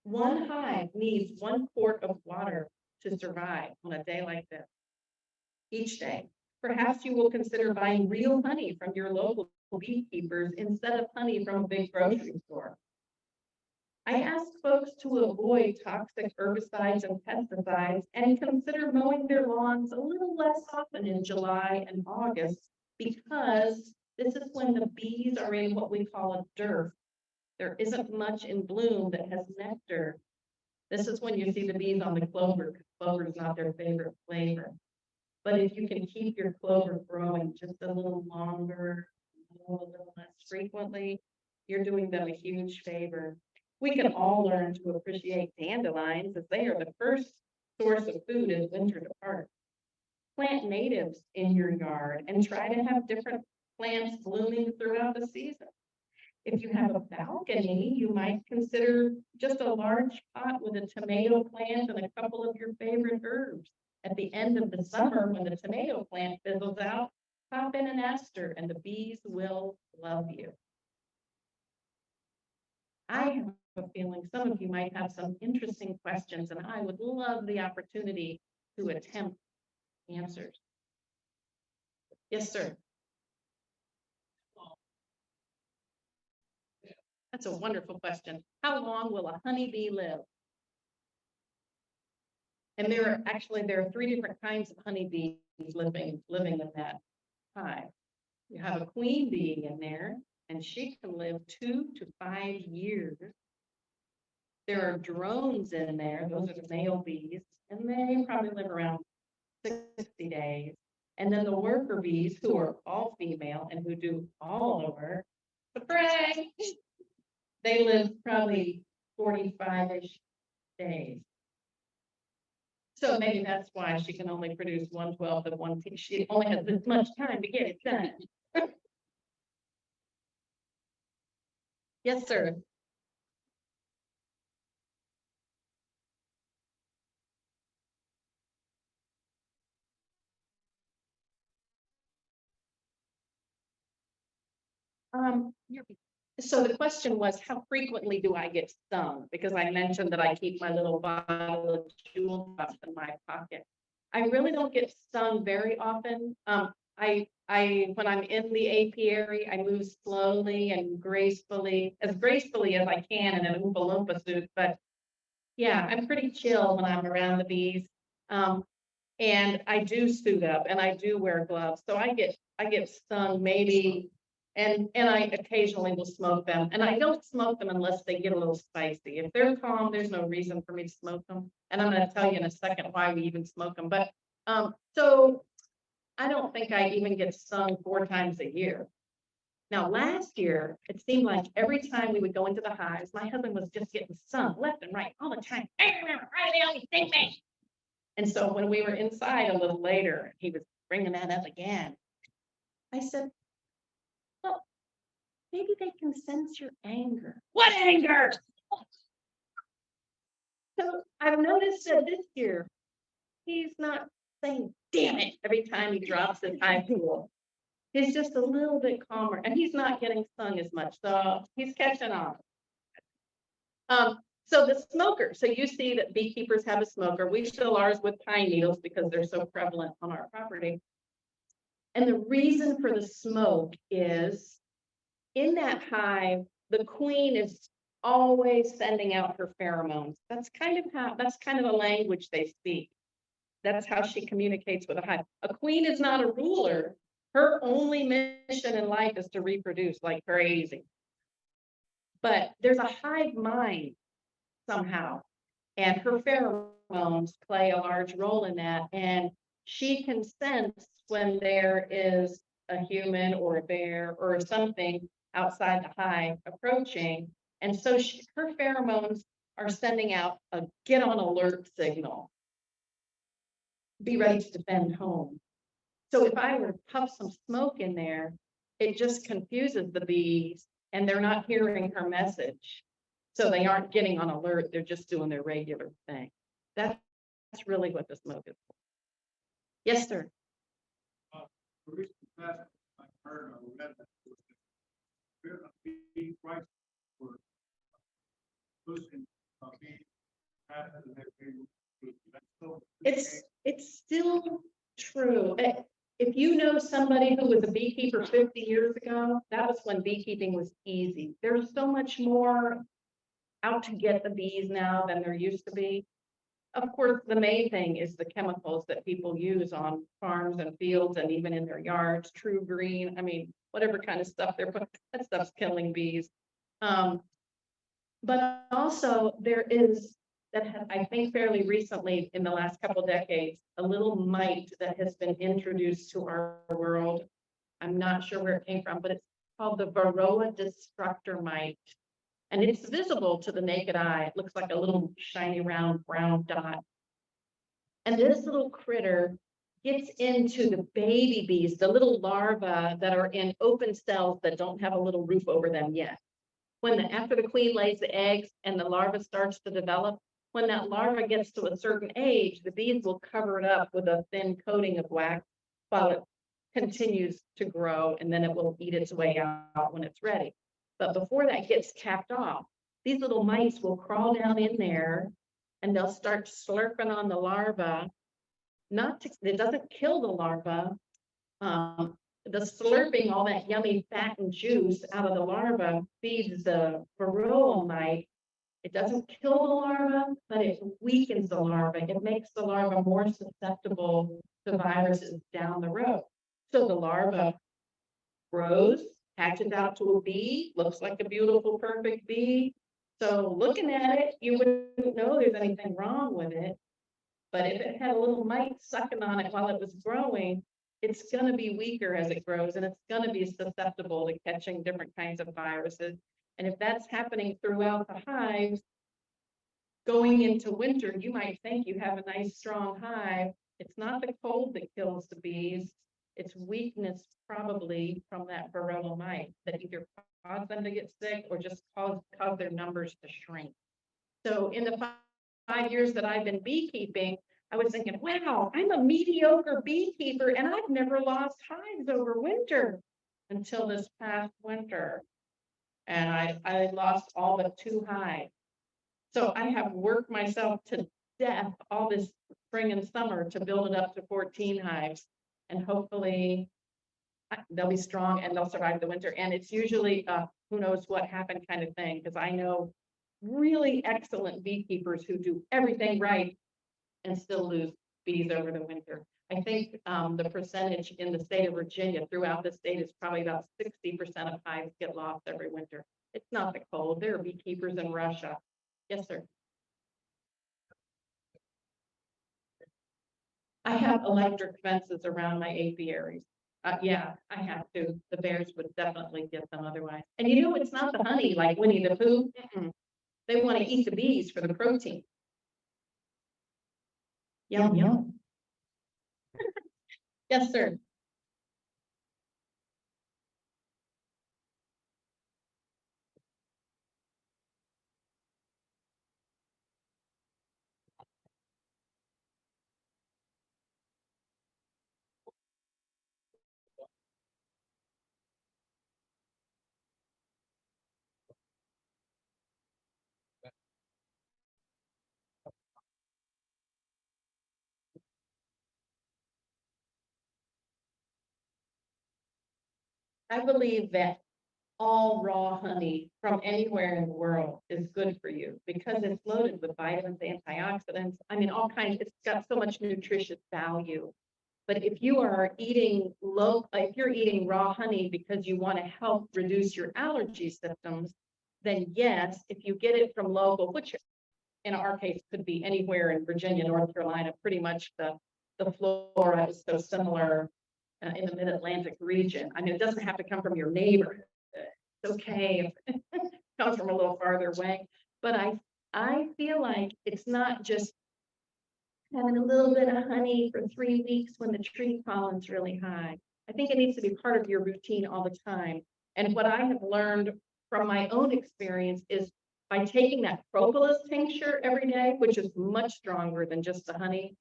One hive needs 1 quart of water to survive on a day like this. Each day, perhaps you will consider buying real honey from your local beekeepers instead of honey from a big grocery store. I ask folks to avoid toxic herbicides and pesticides and consider mowing their lawns a little less often in July and August because this is when the bees are in what we call a dearth. There isn't much in bloom that has nectar. This is when you see the bees on the clover, because clover is not their favorite flavor. But if you can keep your clover growing just a little longer, a little less frequently, you're doing them a huge favor. We can all learn to appreciate dandelions as they are the first source of food as winter departs. Plant natives in your yard and try to have different plants blooming throughout the season. If you have a balcony, you might consider just a large pot with a tomato plant and a couple of your favorite herbs. At the end of the summer, when the tomato plant fizzles out, pop in an aster and the bees will love you. I have a feeling some of you might have some interesting questions, and I would love the opportunity to attempt answers. Yes, sir. That's a wonderful question. How long will a honeybee live? And there are 3 different kinds of honeybees living in that hive. You have a queen bee in there, and she can live 2 to 5 years. There are drones in there, those are the male bees, and they probably live around 60 days. And then the worker bees, who are all female and who do all the work, surprise, they live probably 45-ish days. So maybe that's why she can only produce 1/12 of one piece. She only has this much time to get it done. Yes, sir. So the question was, how frequently do I get stung? Because I mentioned that I keep my little bottle of jewel drops in my pocket. I really don't get stung very often. When I'm in the apiary, I move slowly and gracefully as I can in an Oompa Loompa suit. But yeah, I'm pretty chill when I'm around the bees. And I do suit up and I do wear gloves. So I get stung maybe, and I occasionally will smoke them. And I don't smoke them unless they get a little spicy. If they're calm, there's no reason for me to smoke them. And I'm going to tell you in a second why we even smoke them. But so I don't think I even get stung 4 times a year. Now, last year, it seemed like every time we would go into the hives, my husband was just getting stung left and right all the time. And so when we were inside a little later, he was bringing that up again. I said, well, maybe they can sense your anger. What anger? So I've noticed that this year, he's not saying, damn it, every time he drops his hive tool. He's just a little bit calmer and he's not getting stung as much. So he's catching on. So the smoker, so you see that beekeepers have a smoker. We fill ours with pine needles because they're so prevalent on our property. And the reason for the smoke is in that hive, the queen is always sending out her pheromones. That's kind of the language they speak. That's how she communicates with a hive. A queen is not a ruler. Her only mission in life is to reproduce like crazy. But there's a hive mind somehow, and her pheromones play a large role in that. And she can sense when there is a human or a bear or something outside the hive approaching. And so her pheromones are sending out a get on alert signal. Be ready to defend home. So if I were to puff some smoke in there, it just confuses the bees and they're not hearing her message. So they aren't getting on alert. They're just doing their regular thing. That's really what the smoke is for. Yes, sir. It's still true. If you know somebody who was a beekeeper 50 years ago, that was when beekeeping was easy. There's so much more out to get the bees now than there used to be. Of course, the main thing is the chemicals that people use on farms and fields and even in their yards, True Green. I mean, whatever kind of stuff they're putting, that stuff's killing bees. But also there is, that I think fairly recently in the last couple of decades, a little mite that has been introduced to our world. I'm not sure where it came from, but it's called the Varroa destructor mite. And it's visible to the naked eye. It looks like a little shiny round brown dot. And this little critter gets into the baby bees, the little larvae that are in open cells that don't have a little roof over them yet. After the queen lays the eggs and the larva starts to develop, when that larva gets to a certain age, the bees will cover it up with a thin coating of wax while it continues to grow, and then it will eat its way out when it's ready. But before that gets capped off, these little mice will crawl down in there and they'll start slurping on the larva. It doesn't kill the larva. The slurping all that yummy fat and juice out of the larva feeds the varroa mite. It doesn't kill the larva, but it weakens the larva. It makes the larva more susceptible to viruses down the road. So the larva grows, hatches out to a bee, looks like a beautiful, perfect bee. So looking at it, you wouldn't know there's anything wrong with it. But if it had a little mite sucking on it while it was growing, it's going to be weaker as it grows, and it's going to be susceptible to catching different kinds of viruses. And if that's happening throughout the hives, going into winter, you might think you have a nice strong hive. It's not the cold that kills the bees. It's weakness probably from that varroa mite that either cause them to get sick or just cause their numbers to shrink. So in the 5 years that I've been beekeeping, I was thinking, wow, I'm a mediocre beekeeper and I've never lost hives over winter until this past winter. And I lost all but 2 hives. So I have worked myself to death all this spring and summer to build it up to 14 hives. And hopefully they'll be strong and they'll survive the winter. And it's usually who knows what happened kind of thing, because I know really excellent beekeepers who do everything right and still lose bees over the winter. I think the percentage in the state of Virginia throughout the state is probably about 60% of hives get lost every winter. It's not the cold. There are beekeepers in Russia. Yes, sir. I have electric fences around my apiaries. Yeah, I have to. The bears would definitely get them otherwise. And you know, it's not the honey like Winnie the Pooh. They want to eat the bees for the protein. Yum, yum. Yes, sir. I believe that all raw honey from anywhere in the world is good for you because it's loaded with vitamins, antioxidants. I mean, all kinds, it's got so much nutritious value. But if you are eating if you're eating raw honey because you want to help reduce your allergy symptoms, then yes, if you get it from local, which in our case could be anywhere in Virginia, North Carolina, pretty much the flora is so similar in the mid-Atlantic region. I mean, it doesn't have to come from your neighborhood. It's okay if it comes from a little farther away. But I feel like it's not just having a little bit of honey for 3 weeks when the tree pollen's really high. I think it needs to be part of your routine all the time. And what I have learned from my own experience is by taking that propolis tincture every day, which is much stronger than just the honey.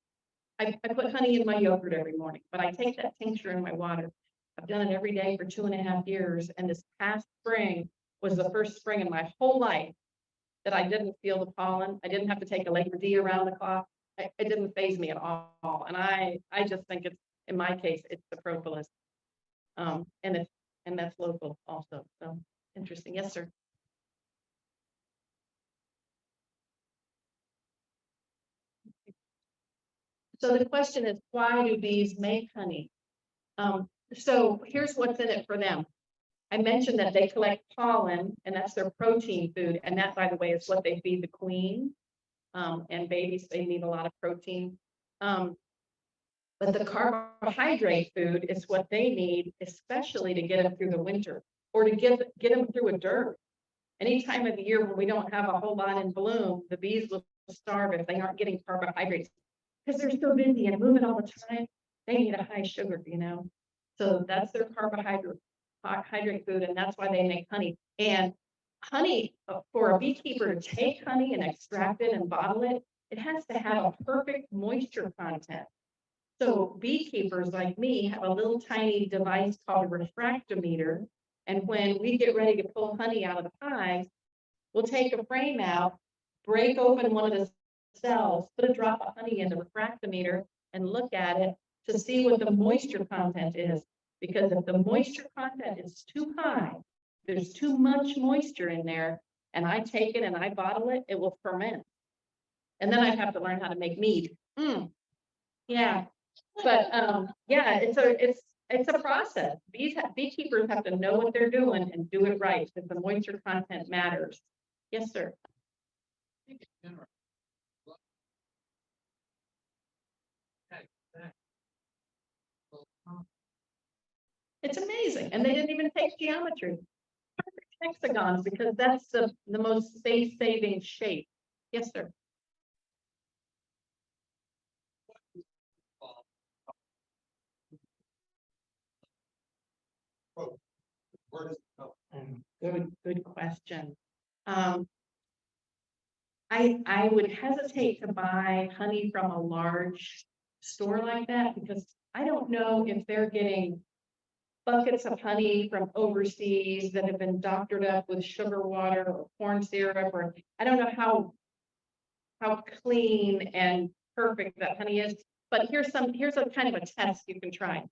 I put honey in my yogurt every morning, but I take that tincture in my water. I've done it every day for 2.5 years. And this past spring was the first spring in my whole life that I didn't feel the pollen. I didn't have to take a Labor D around the clock. It didn't faze me at all. And I just think it's, in my case, it's the propolis. And that's local also. So interesting. Yes, sir. So the question is, why do bees make honey? So here's what's in it for them. I mentioned that they collect pollen, and that's their protein food. And that, by the way, is what they feed the queen. And babies, they need a lot of protein. But the carbohydrate food is what they need, especially to get them through the winter or to get them through a dearth. Any time of the year when we don't have a whole lot in bloom, the bees will starve if they aren't getting carbohydrates because they're so busy and moving all the time. They need a high sugar, you know. So that's their carbohydrate food, and that's why they make honey. And honey, for a beekeeper to take honey and extract it and bottle it, it has to have a perfect moisture content. So beekeepers like me have a little tiny device called a refractometer. And when we get ready to pull honey out of the hive, we'll take a frame out, break open one of the cells, put a drop of honey in the refractometer and look at it to see what the moisture content is. Because if the moisture content is too high, there's too much moisture in there, and I take it and I bottle it, it will ferment. And then I have to learn how to make mead. Yeah. But yeah, it's a process. Beekeepers have to know what they're doing and do it right because the moisture content matters. Yes, sir. It's amazing. And they didn't even take geometry. Perfect hexagons, because that's the most space-saving shape. Yes, sir. Good question. I would hesitate to buy honey from a large store like that because I don't know if they're getting buckets of honey from overseas that have been doctored up with sugar water or corn syrup, or I don't know how clean and perfect that honey is. But here's a kind of a test you can try.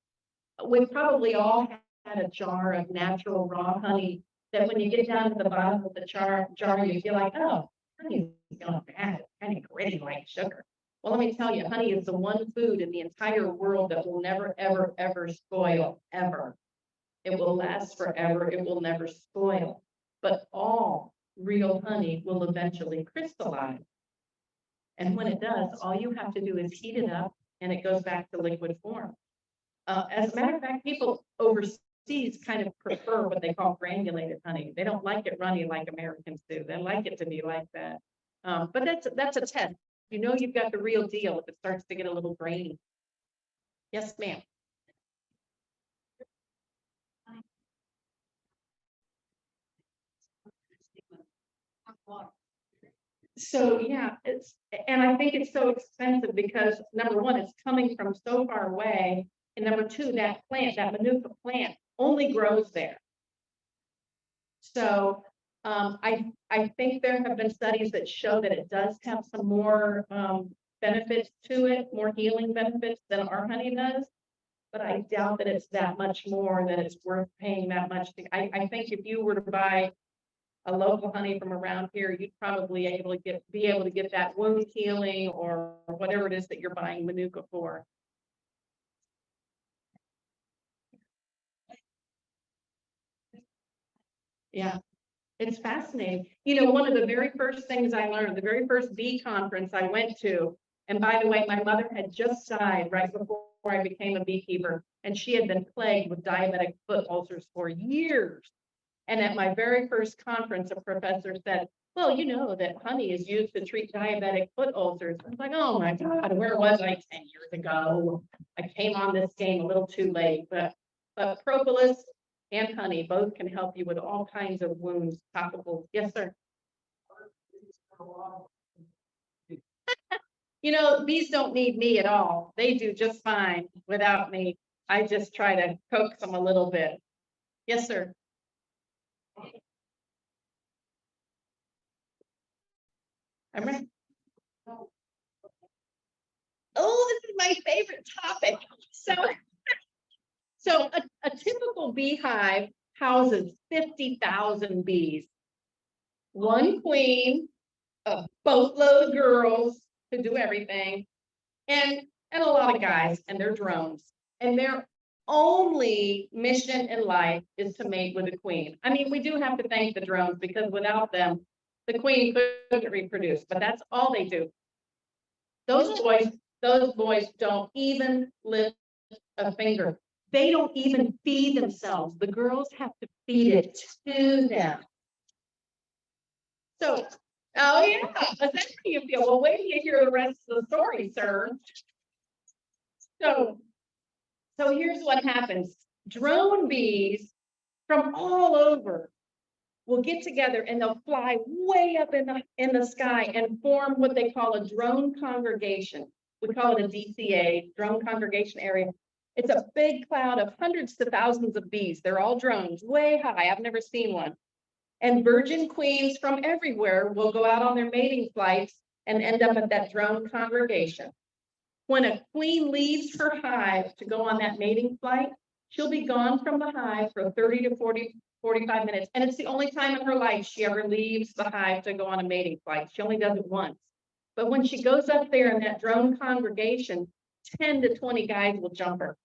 We've probably all had a jar of natural raw honey that when you get down to the bottom of the jar, you feel like, oh, honey's gone bad, kind of gritty like sugar. Well, let me tell you, honey is the one food in the entire world that will never, ever, ever spoil, ever. It will last forever. It will never spoil. But all real honey will eventually crystallize. And when it does, all you have to do is heat it up and it goes back to liquid form. As a matter of fact, people overseas kind of prefer what they call granulated honey. They don't like it runny like Americans do. They like it to be like that. But that's a test. You know you've got the real deal if it starts to get a little grainy. Yes, ma'am. So yeah, and I think it's so expensive because number one, it's coming from so far away. And number two, that Manuka plant only grows there. So I think there have been studies that show that it does have some more benefits to it, more healing benefits than our honey does. But I doubt that it's that much more that it's worth paying that much. I think if you were to buy a local honey from around here, you'd probably be able to get that wound healing or whatever it is that you're buying Manuka for. Yeah, it's fascinating. You know, one of the very first things I learned, the very first bee conference I went to, and by the way, my mother had just died right before I became a beekeeper, and she had been plagued with diabetic foot ulcers for years. And at my very first conference, a professor said, well, you know that honey is used to treat diabetic foot ulcers. I was like, oh my God, where was I 10 years ago? I came on this game a little too late, but propolis and honey both can help you with all kinds of wounds, topical. Yes, sir. You know, bees don't need me at all. They do just fine without me. I just try to coax them a little bit. Yes, sir. I'm ready. Oh, this is my favorite topic. So a typical beehive houses 50,000 bees. One queen, a boatload of girls who do everything, and a lot of guys and their drones. And their only mission in life is to mate with a queen. I mean, we do have to thank the drones because without them, the queen couldn't reproduce, but that's all they do. Those boys don't even lift a finger. They don't even feed themselves. The girls have to feed it to them. So, oh yeah, that's how you feel. Well, wait till you hear the rest of the story, sir. So here's what happens. Drone bees from all over will get together and they'll fly way up in the sky and form what they call a drone congregation. We call it a DCA, drone congregation area. It's a big cloud of hundreds to thousands of bees. They're all drones, way high. I've never seen one. And virgin queens from everywhere will go out on their mating flights and end up at that drone congregation. When a queen leaves her hive to go on that mating flight, she'll be gone from the hive for 30 to 45 minutes. And it's the only time in her life she ever leaves the hive to go on a mating flight. She only does it once. But when she goes up there in that drone congregation, 10 to 20 guys will jump her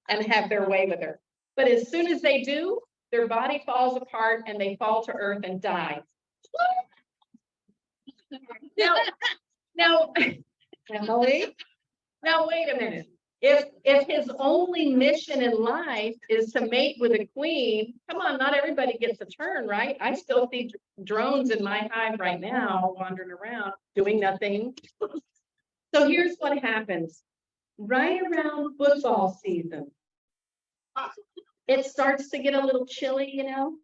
and have their way with her. But as soon as they do, their body falls apart and they fall to earth and die. Now, Emily, now wait a minute. If his only mission in life is to mate with a queen, come on, not everybody gets a turn, right? I still see drones in my hive right now, wandering around, doing nothing. So here's what happens. Right around football season, it starts to get a little chilly, you know.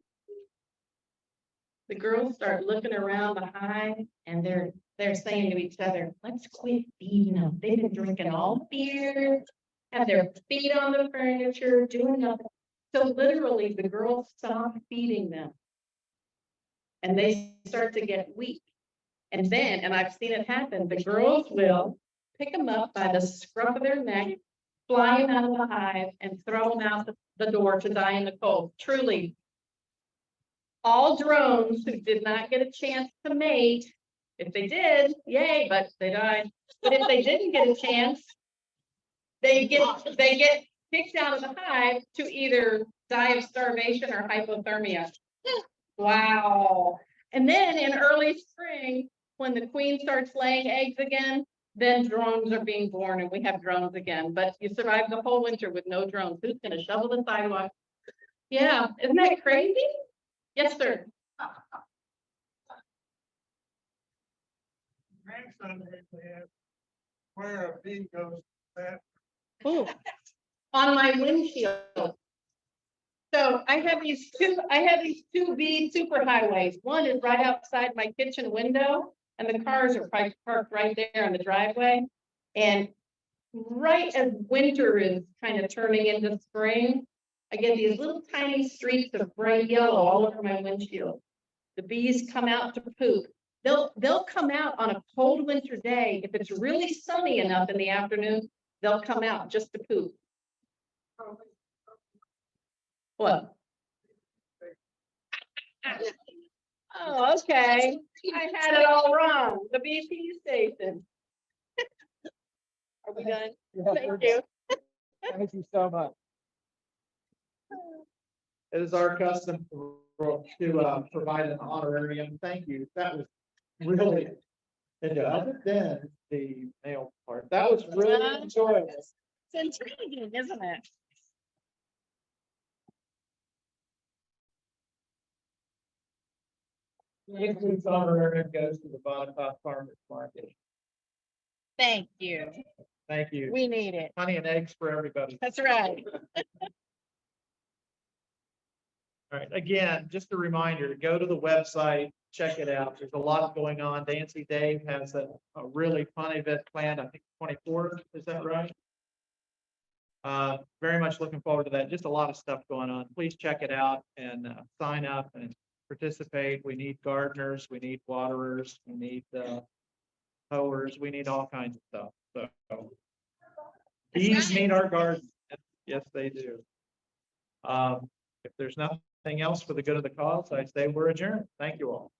The girls start looking around the hive and they're saying to each other, let's quit feeding them. They've been drinking all the beer, have their feet on the furniture, doing nothing. So literally the girls stop feeding them. And they start to get weak. And then, and I've seen it happen, the girls will pick them up by the scruff of their neck, fly them out of the hive and throw them out the door to die in the cold. Truly, all drones who did not get a chance to mate, if they did, yay, but they died. But if they didn't get a chance, they get kicked out of the hive to either die of starvation or hypothermia. Wow. And then in early spring, when the queen starts laying eggs again, then drones are being born and we have drones again. But you survived the whole winter with no drones. Who's going to shovel the sidewalk? Yeah, isn't that crazy? Yes, sir. Grandson actually has where a bee goes that. Ooh, on my windshield. So I have these two bee superhighways. One is right outside my kitchen window, and the cars are parked right there in the driveway. And right as winter is kind of turning into spring, I get these little tiny streaks of bright yellow all over my windshield. The bees come out to poop. They'll come out on a cold winter day. If it's really sunny enough in the afternoon, they'll come out just to poop. What? Oh, okay. I had it all wrong. The BP station. Are we done? Thank you. Thank you so much. It is our custom to provide an honorarium. Thank you. That was really, and other than the mail part, that was really enjoyable. It's intriguing, isn't it? Next week's honorarium goes to the Bonaparte Farmers Market. Thank you. Thank you. We need it. Honey and eggs for everybody. That's right. All right, again, just a reminder, go to the website, check it out. There's a lot going on. Dancy Dave has a really fun event planned, I think 24th, is that right? Very much looking forward to that. Just a lot of stuff going on. Please check it out and sign up and participate. We need gardeners, we need waterers, we need mowers, we need all kinds of stuff. So bees need our garden. Yes, they do. If there's nothing else for the good of the cause, I say we're adjourned. Thank you all.